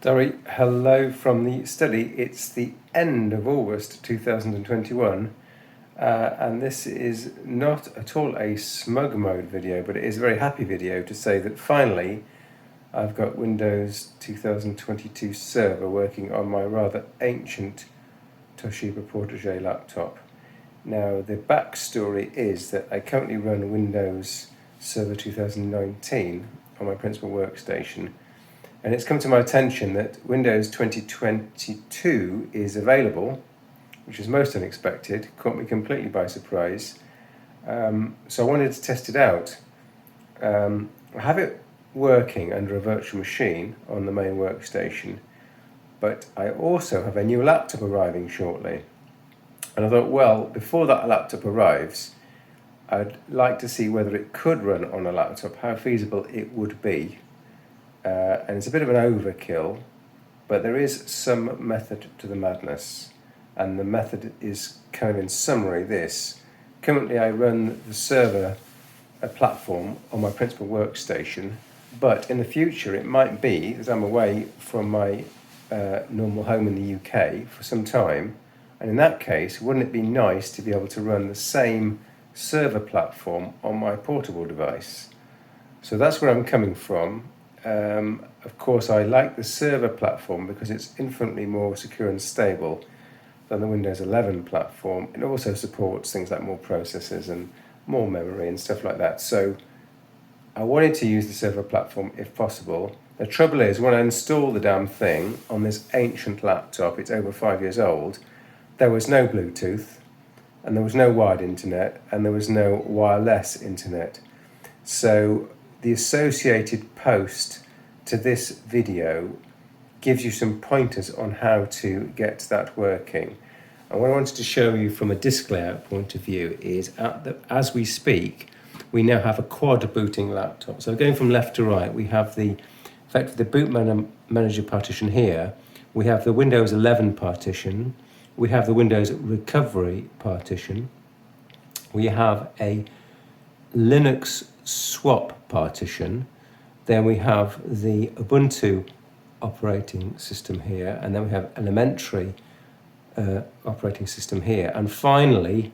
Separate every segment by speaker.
Speaker 1: Sorry, hello from the study. It's the end of August 2021 and this is not at all a smug mode video, but it is a very happy video to say that finally I've got Windows 2022 Server working on my rather ancient Toshiba Portege laptop. Now the backstory is that I currently run Windows Server 2019 on my principal workstation. And it's come to my attention that Windows 2022 is available, which is most unexpected, caught me completely by surprise. So I wanted to test it out. I have it working under a virtual machine on the main workstation, but I also have a new laptop arriving shortly. And I thought, well, before that laptop arrives, I'd like to see whether it could run on a laptop, how feasible it would be. And it's a bit of an overkill, but there is some method to the madness, and the method is kind of in summary this. Currently I run the server platform on my principal workstation, but in the future it might be that I'm away from my normal home in the UK for some time, and in that case wouldn't it be nice to be able to run the same server platform on my portable device? So that's where I'm coming from. Of course, I like the server platform because it's infinitely more secure and stable than the Windows 11 platform. It also supports things like more processors and more memory and stuff like that. So I wanted to use the server platform if possible. The trouble is, when I installed the damn thing on this ancient laptop, it's over 5 years old, there was no Bluetooth, and there was no wired internet, and there was no wireless internet. So the associated post to this video gives you some pointers on how to get that working. And what I wanted to show you from a disk layout point of view is as we speak, we now have a quad booting laptop. So going from left to right, we have effectively the boot manager partition here, we have the Windows 11 partition, we have the Windows recovery partition, we have a Linux swap partition, then we have the Ubuntu operating system here, and then we have elementary operating system here, and finally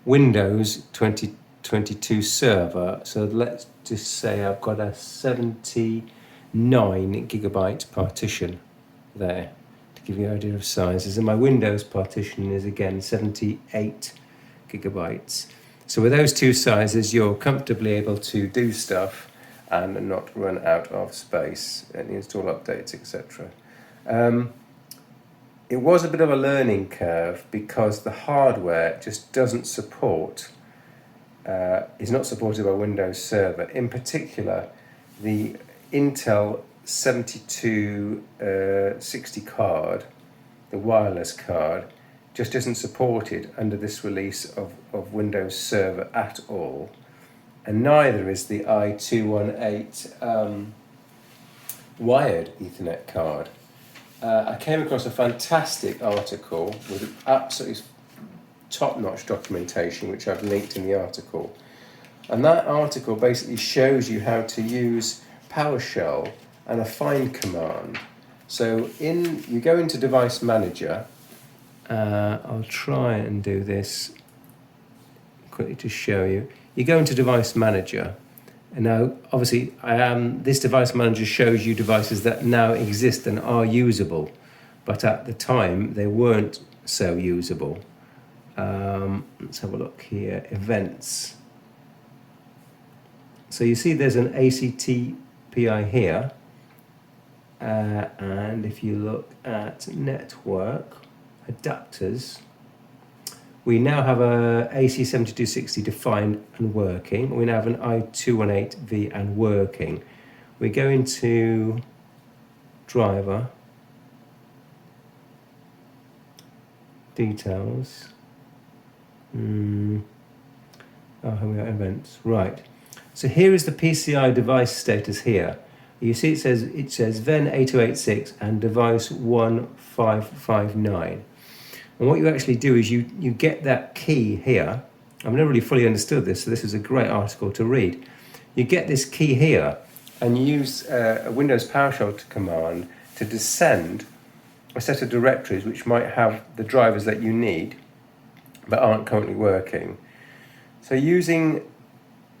Speaker 1: Windows 2022 Server. So let's just say I've got a 79 gigabyte partition there to give you an idea of sizes, and my Windows partition is again 78 gigabytes. So with those two sizes, you're comfortably able to do stuff and not run out of space and install updates, etc. It was a bit of a learning curve because the hardware just doesn't support, is not supported by Windows Server. In particular, the Intel 7260 card, the wireless card, just isn't supported under this release of Windows Server at all, and neither is the i218 wired Ethernet card. I came across a fantastic article with absolutely top-notch documentation, which I've linked in the article, and that article basically shows you how to use PowerShell and a find command. So you go into Device Manager. I'll try and do this quickly to show you. You go into Device Manager, and now obviously this Device Manager shows you devices that now exist and are usable, but at the time they weren't so usable. Let's have a look here, events. So you see there's an ACTPI here, and if you look at network adapters, we now have a AC7260 defined and working. We now have an i218V and working. We go into driver, details. Oh, here we are, events. Right. So here is the PCI device status here. You see it says VEN 8286 and device 1559. And what you actually do is you get that key here. I've never really fully understood this, so this is a great article to read. You get this key here, and you use a Windows PowerShell command to descend a set of directories which might have the drivers that you need but aren't currently working. So using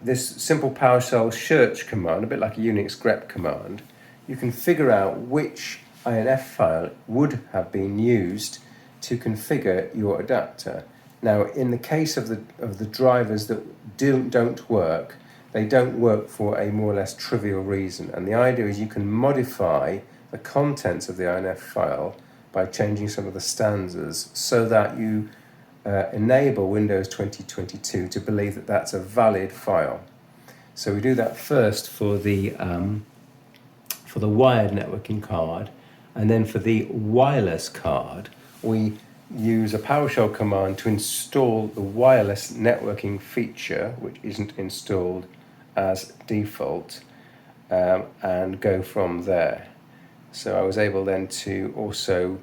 Speaker 1: this simple PowerShell search command, a bit like a Unix grep command, you can figure out which INF file would have been used to configure your adapter. Now, in the case of the drivers that don't work, they don't work for a more or less trivial reason. And the idea is you can modify the contents of the INF file by changing some of the stanzas so that you enable Windows 2022 to believe that that's a valid file. So we do that first for the wired networking card, and then for the wireless card, we use a PowerShell command to install the wireless networking feature, which isn't installed as default, and go from there. So I was able then to also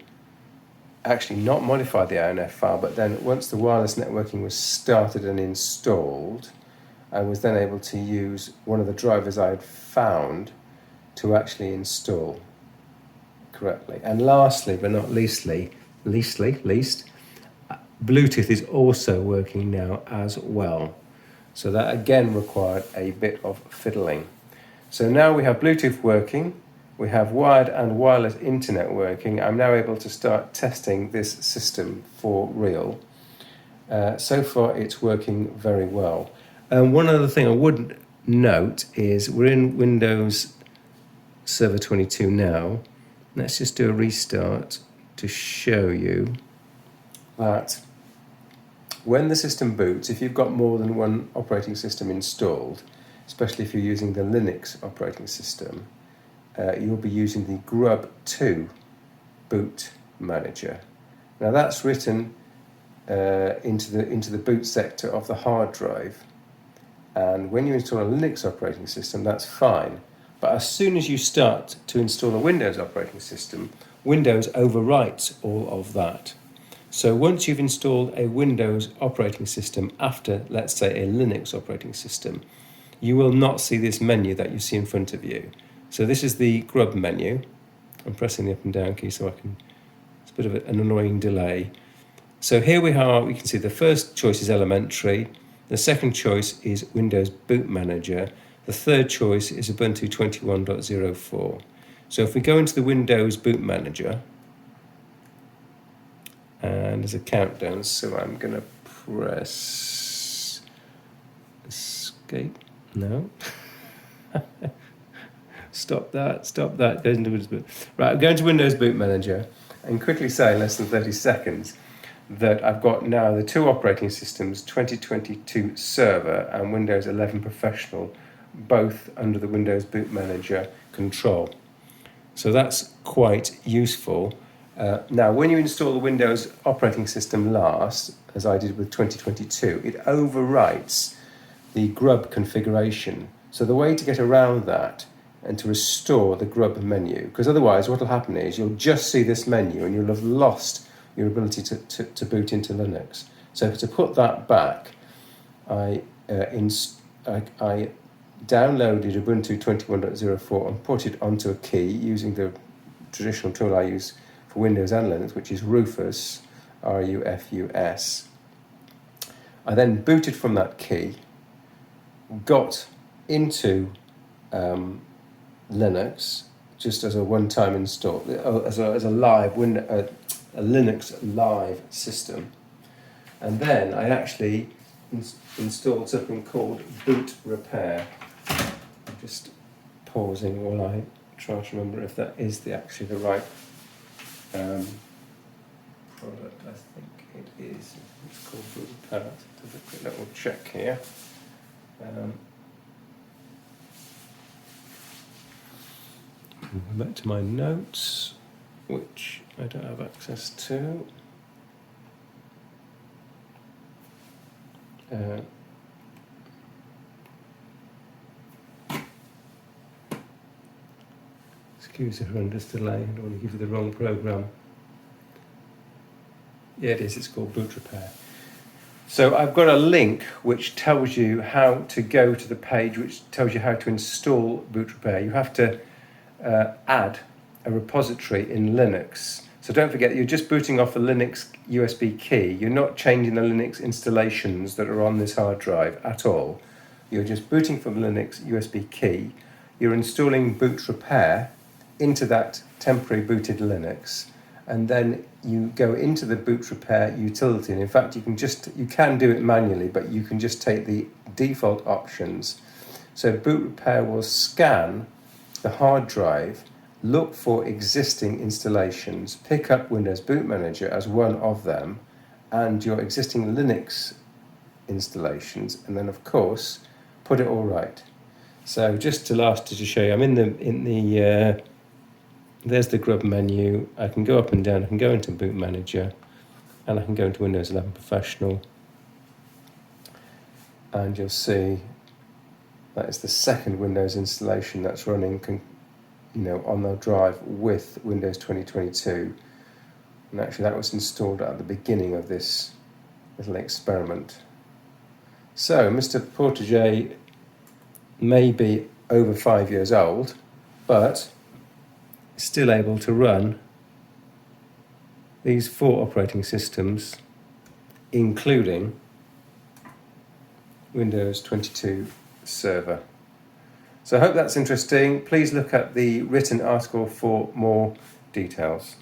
Speaker 1: actually not modify the INF file, but then once the wireless networking was started and installed, I was then able to use one of the drivers I had found to actually install correctly. And lastly, but not least, Bluetooth is also working now as well. So that again required a bit of fiddling. So now we have Bluetooth working, we have wired and wireless internet working. I'm now able to start testing this system for real. So far it's working very well. One other thing I would note is we're in Windows Server 22 now. Let's just do a restart to show you that when the system boots, if you've got more than one operating system installed, especially if you're using the Linux operating system, you'll be using the Grub 2 boot manager. Now that's written into the boot sector of the hard drive, and when you install a Linux operating system, that's fine. But as soon as you start to install a Windows operating system, Windows overwrites all of that. So once you've installed a Windows operating system after, let's say, a Linux operating system, you will not see this menu that you see in front of you. So this is the Grub menu. I'm pressing the up and down key so I can, it's a bit of an annoying delay. So here we are, we can see the first choice is elementary, the second choice is Windows Boot Manager, the third choice is Ubuntu 21.04. So if we go into the Windows Boot Manager, and there's a countdown, so I'm going to press escape. No. Stop that. Goes into Windows Boot. Right, I'm going to Windows Boot Manager and quickly say in less than 30 seconds that I've got now the two operating systems, 2022 Server and Windows 11 Professional, both under the Windows Boot Manager control. So that's quite useful. Now, when you install the Windows operating system last, as I did with 2022, it overwrites the Grub configuration. So the way to get around that and to restore the Grub menu, because otherwise what will happen is you'll just see this menu and you'll have lost your ability to boot into Linux. So to put that back, I downloaded Ubuntu 21.04 and put it onto a key using the traditional tool I use for Windows and Linux, which is Rufus, R-U-F-U-S. I then booted from that key, got into Linux just as a one-time install, as a live a Linux live system, and then I actually installed something called Boot Repair. I'm just pausing while I try to remember if that is actually the right product. I think it is. It's called Boot Repair. Let's have a quick little check here. Back to my notes, which I don't have access to. Excuse the horrendous delay, I don't want to give you the wrong program. Yeah, it is, it's called Boot Repair. So I've got a link which tells you how to go to the page which tells you how to install Boot Repair. You have to add a repository in Linux. So don't forget, you're just booting off a Linux USB key. You're not changing the Linux installations that are on this hard drive at all. You're just booting from Linux USB key. You're installing boot repair into that temporary booted Linux, and then you go into the boot repair utility. And in fact, you can do it manually, but you can just take the default options. So boot repair will scan the hard drive, look for existing installations, pick up Windows Boot Manager as one of them, and your existing Linux installations, and then of course put it all right. So just to show you, I'm in the there's the Grub menu. I can go up and down. I can go into Boot Manager, and I can go into Windows 11 Professional, and you'll see that is the second Windows installation that's running, on the drive with Windows 2022. And actually, that was installed at the beginning of this little experiment. So, Mr. Portege may be over 5 years old, but still able to run these 4 operating systems, including Windows 22 Server. So I hope that's interesting. Please look at the written article for more details.